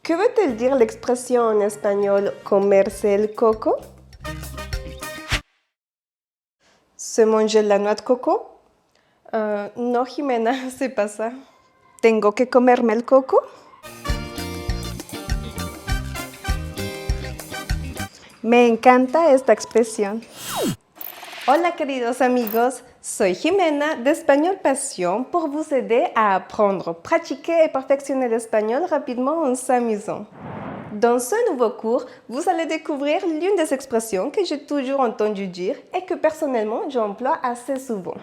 Que veut-elle dire l'expression en espagnol comerse el coco? ¿Se manger la noix de coco? No, Jimena, c'est pas ça. ¿Tengo que comerme el coco? Me encanta esta expresión. Hola queridos amigos, soy Jimena de Espagnol Passion pour vous aider à apprendre, pratiquer et perfectionner l'espagnol rapidement en s'amusant. Dans ce nouveau cours, vous allez découvrir l'une des expressions que j'ai toujours entendu dire et que personnellement j'emploie assez souvent.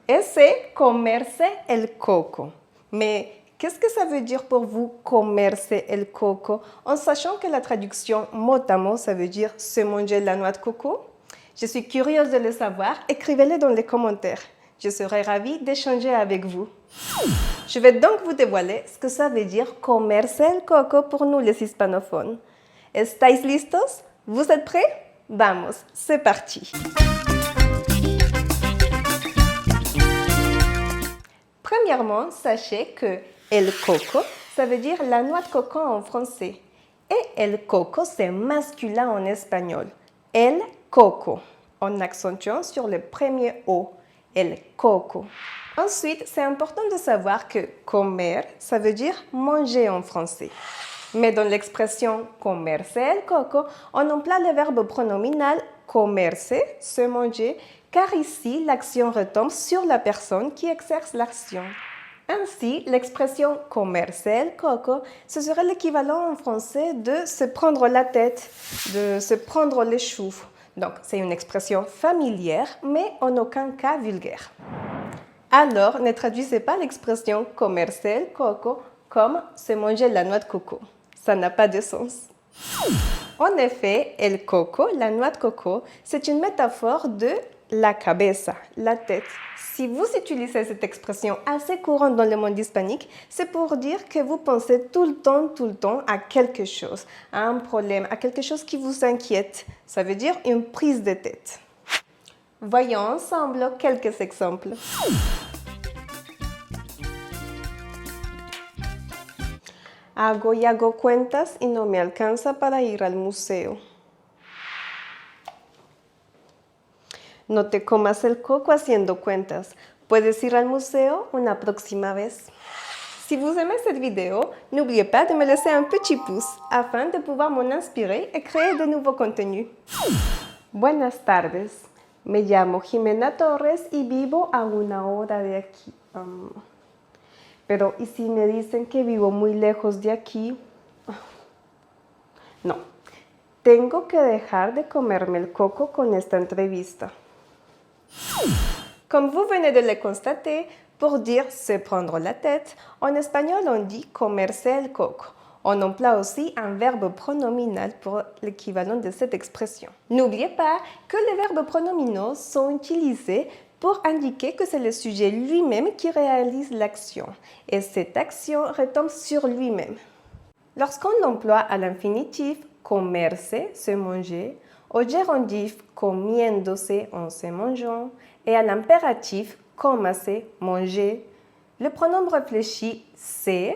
Et c'est comerse el coco. Mais qu'est-ce que ça veut dire pour vous, comerse el coco, en sachant que la traduction mot à mot, ça veut dire se manger la noix de coco? Je suis curieuse de le savoir, écrivez-le dans les commentaires. Je serai ravie d'échanger avec vous. Je vais donc vous dévoiler ce que ça veut dire comerse el coco pour nous les hispanophones. ¿Estáis listos? Vous êtes prêts? Vamos, c'est parti! Premièrement, sachez que el coco, ça veut dire la noix de coco en français. Et el coco, c'est masculin en espagnol. El coco, en accentuant sur le premier O, el coco. Ensuite, c'est important de savoir que comer, ça veut dire manger en français. Mais dans l'expression comerse el coco, on emploie le verbe pronominal comerse, se manger, car ici, l'action retombe sur la personne qui exerce l'action. Ainsi, l'expression comerse el coco, ce serait l'équivalent en français de se prendre la tête, de se prendre les choux. Donc, c'est une expression familière, mais en aucun cas vulgaire. Alors, ne traduisez pas l'expression comerse el coco comme se manger la noix de coco. Ça n'a pas de sens. En effet, el coco, la noix de coco, c'est une métaphore de la cabeza, la tête. Si vous utilisez cette expression assez courante dans le monde hispanique, c'est pour dire que vous pensez tout le temps à quelque chose, à un problème, à quelque chose qui vous inquiète. Ça veut dire une prise de tête. Voyons ensemble quelques exemples. Hago y hago cuentas y no me alcanza para ir al museo. No te comas el coco haciendo cuentas. Puedes ir al museo una próxima vez. Si vous aimez cette vidéo, n'oubliez pas de me laisser un petit pouce afin de pouvoir m'en inspirer et créer de nouveaux contenus. Buenas tardes. Me llamo Jimena Torres y vivo a 1 hora de aquí. Pero, ¿y si me dicen que vivo muy lejos de aquí? No. Tengo que dejar de comerme el coco con esta entrevista. Comme vous venez de le constater, pour dire se prendre la tête, en espagnol on dit comerse el coco. On emploie aussi un verbe pronominal pour l'équivalent de cette expression. N'oubliez pas que les verbes pronominaux sont utilisés pour indiquer que c'est le sujet lui-même qui réalise l'action. Et cette action retombe sur lui-même. Lorsqu'on l'emploie à l'infinitif, comerse, se manger, au gérondif, comiéndose, en se mangeant, et à l'impératif, comase, manger, le pronom réfléchi se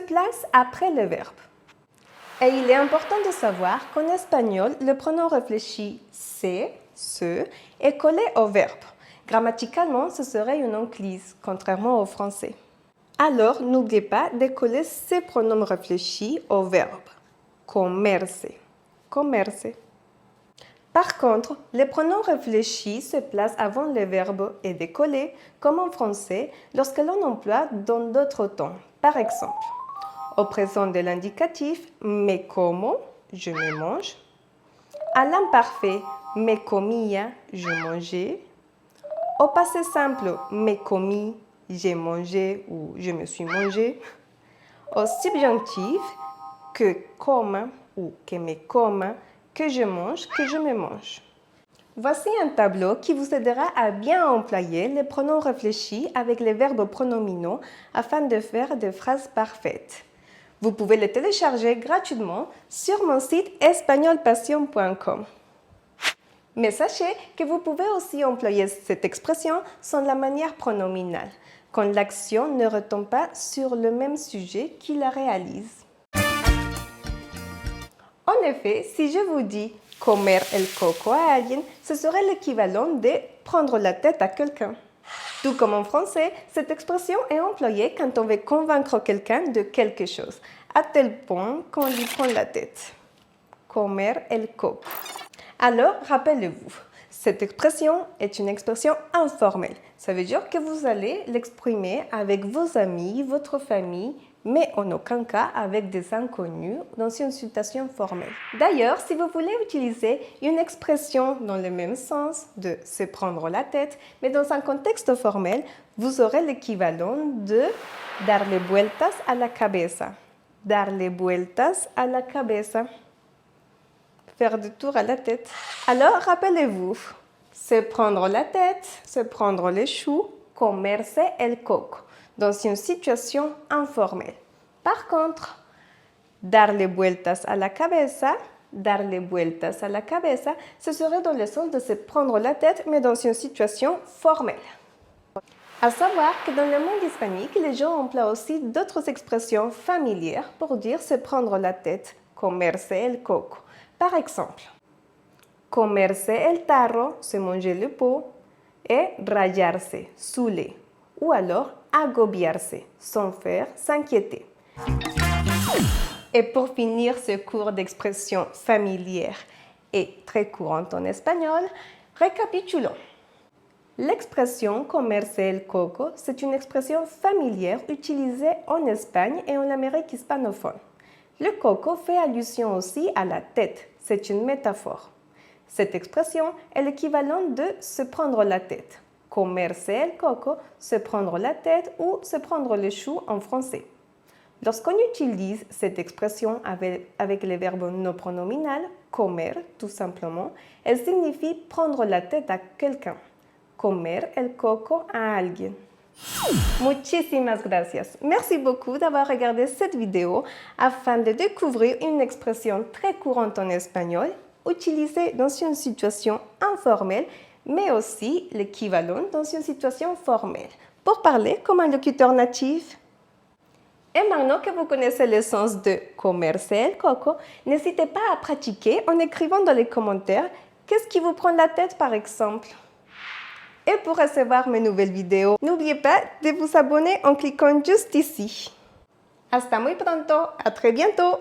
place après le verbe. Et il est important de savoir qu'en espagnol, le pronom réfléchi se est collé au verbe. Grammaticalement, ce serait une enclise, contrairement au français. Alors, n'oubliez pas de coller ces pronoms réfléchis au verbe. Comerse, comerse. Par contre, les pronoms réfléchis se placent avant le verbe et décollés, comme en français, lorsque l'on emploie dans d'autres temps. Par exemple, au présent de l'indicatif, me como, je me mange. À l'imparfait, me comía, je mangeais. Au passé simple, me comí, j'ai mangé ou je me suis mangé. Au subjonctif, que coma ou que me coma, que je mange, que je me mange. Voici un tableau qui vous aidera à bien employer les pronoms réfléchis avec les verbes pronominaux afin de faire des phrases parfaites. Vous pouvez le télécharger gratuitement sur mon site espagnolpassion.com. Mais sachez que vous pouvez aussi employer cette expression sans la manière pronominale. quand l'action ne retombe pas sur le même sujet qui la réalise. En effet, si je vous dis comer el coco a alguien, ce serait l'équivalent de prendre la tête à quelqu'un. Tout comme en français, cette expression est employée quand on veut convaincre quelqu'un de quelque chose, à tel point qu'on lui prend la tête. Comer el coco. Alors, rappelez-vous, cette expression est une expression informelle. Ça veut dire que vous allez l'exprimer avec vos amis, votre famille, mais en aucun cas avec des inconnus dans une situation formelle. D'ailleurs, si vous voulez utiliser une expression dans le même sens de se prendre la tête, mais dans un contexte formel, vous aurez l'équivalent de darle vueltas a la cabeza. Darle vueltas a la cabeza. Faire du tour à la tête. Alors, rappelez-vous, se prendre la tête, se prendre les choux, comerse el coco, dans une situation informelle. Par contre, darle vueltas a la cabeza, ce serait dans le sens de se prendre la tête, mais dans une situation formelle. À savoir que dans le monde hispanique, les gens emploient aussi d'autres expressions familières pour dire se prendre la tête, comerse el coco. Par exemple, comerse el tarro, se manger le pot, et rayarse, saouler, ou alors agobiarse, sans faire, s'inquiéter. Et pour finir ce cours d'expression familière et très courante en espagnol, récapitulons. L'expression comerse el coco, c'est une expression familière utilisée en Espagne et en Amérique hispanophone. Le coco fait allusion aussi à la tête, c'est une métaphore. Cette expression est l'équivalent de se prendre la tête. Comerse el coco, se prendre la tête ou se prendre le chou en français. Lorsqu'on utilise cette expression avec le verbe non pronominal, comer, tout simplement, elle signifie prendre la tête à quelqu'un. Comer el coco a alguien. Muchísimas gracias. Merci beaucoup d'avoir regardé cette vidéo afin de découvrir une expression très courante en espagnol, utilisée dans une situation informelle, mais aussi l'équivalent dans une situation formelle, pour parler comme un locuteur natif. Et maintenant que vous connaissez le sens de comerse el coco, n'hésitez pas à pratiquer en écrivant dans les commentaires qu'est-ce qui vous prend la tête par exemple. Et pour recevoir mes nouvelles vidéos, n'oubliez pas de vous abonner en cliquant juste ici. Hasta muy pronto, à très bientôt!